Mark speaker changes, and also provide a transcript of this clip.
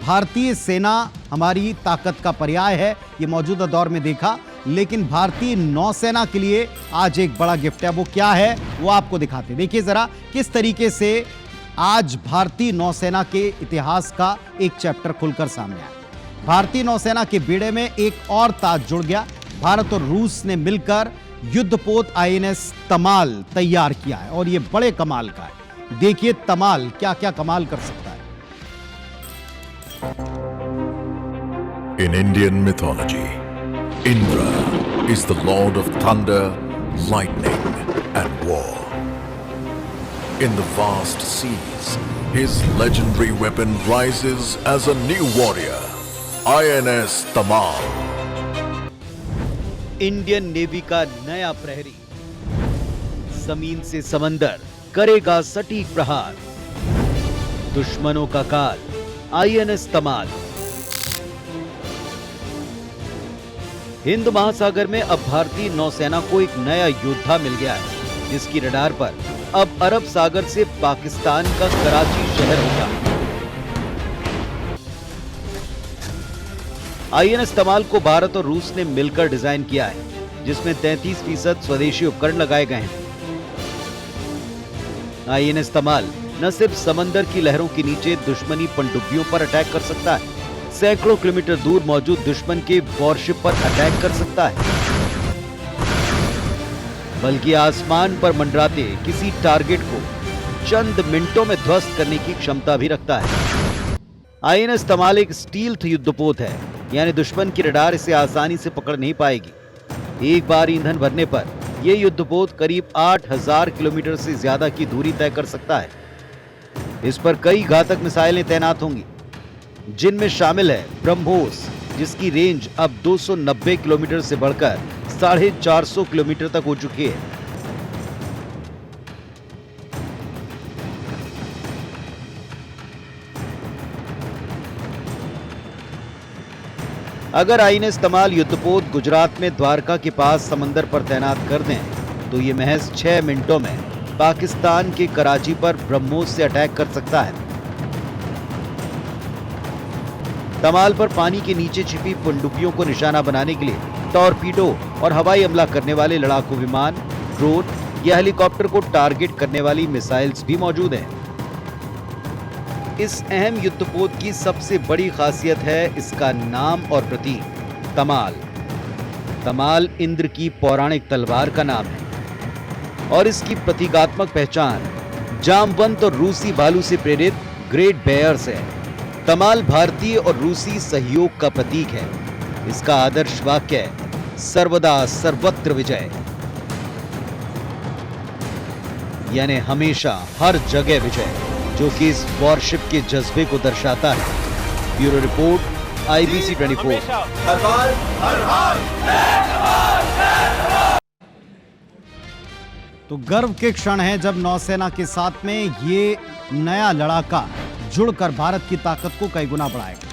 Speaker 1: भारतीय सेना हमारी ताकत का पर्याय है, ये मौजूदा दौर में देखा, लेकिन भारतीय नौसेना के लिए आज एक बड़ा गिफ्ट है। वो क्या है वो आपको दिखाते हैं। देखिए जरा किस तरीके से आज भारतीय नौसेना के इतिहास का एक चैप्टर खुलकर सामने आया। भारतीय नौसेना के बेड़े में एक और ताज जुड़ गया। भारत और रूस ने मिलकर युद्धपोत आईएनएस तमाल तैयार किया है और यह बड़े कमाल का है। देखिए तमाल क्या क्या कमाल कर सकता है।
Speaker 2: In Indian mythology, Indra is the lord of thunder, lightning, and war. In the vast seas, his legendary weapon rises as a new warrior, INS Tamal.
Speaker 3: Indian navy का नया प्रहरी जमीन से समंदर करेगा सटीक प्रहार। दुश्मनों का काल आईएनएस तमाल। हिंद महासागर में अब भारतीय नौसेना को एक नया योद्धा मिल गया है, जिसकी रडार पर अब अरब सागर से पाकिस्तान का कराची शहर होगा। आईएनएस तमाल को भारत और रूस ने मिलकर डिजाइन किया है, जिसमें 33% स्वदेशी उपकरण लगाए गए हैं। आईएनएस तमाल न सिर्फ समंदर की लहरों के नीचे दुश्मनी पनडुब्बियों पर अटैक कर सकता है, सैकड़ों किलोमीटर दूर मौजूद दुश्मन के वॉरशिप पर अटैक कर सकता है, बल्कि आसमान पर मंडराते किसी टारगेट को चंद मिनटों में ध्वस्त करने की क्षमता भी रखता है। आईएनएस तमाल एक स्टील्थ युद्धपोत है, यानी दुश्मन की रडार इसे आसानी से पकड़ नहीं पाएगी। एक बार ईंधन भरने पर यह युद्धपोत करीब 8000 किलोमीटर से ज्यादा की दूरी तय कर सकता है। इस पर कई घातक मिसाइलें तैनात होंगी, जिनमें शामिल है ब्रह्मोस, जिसकी रेंज अब 290 किलोमीटर से बढ़कर 450 किलोमीटर तक हो चुकी है। अगर आईएनएस तमाल युद्धपोत गुजरात में द्वारका के पास समंदर पर तैनात कर दें, तो ये महज 6 मिनटों में पाकिस्तान के कराची पर ब्रह्मोस से अटैक कर सकता है। तमाल पर पानी के नीचे छिपी पनडुब्बियों को निशाना बनाने के लिए टॉरपीडो और हवाई हमला करने वाले लड़ाकू विमान, ड्रोन या हेलीकॉप्टर को टारगेट करने वाली मिसाइल्स भी मौजूद हैं। इस अहम युद्धपोत की सबसे बड़ी खासियत है इसका नाम और प्रतीक तमाल। तमाल इंद्र की पौराणिक तलवार का नाम है और इसकी प्रतीकात्मक पहचान जामवंत और रूसी भालू से प्रेरित ग्रेट बेयर से है। तमाल भारतीय और रूसी सहयोग का प्रतीक है। इसका आदर्श वाक्य है सर्वदा सर्वत्र विजय, यानी हमेशा हर जगह विजय, जो कि इस वॉरशिप के जज्बे को दर्शाता है। Bureau report IBC 24।
Speaker 1: तो गर्व के क्षण है जब नौसेना के साथ में ये नया लड़ाका जुड़कर भारत की ताकत को कई गुना बढ़ाएगा।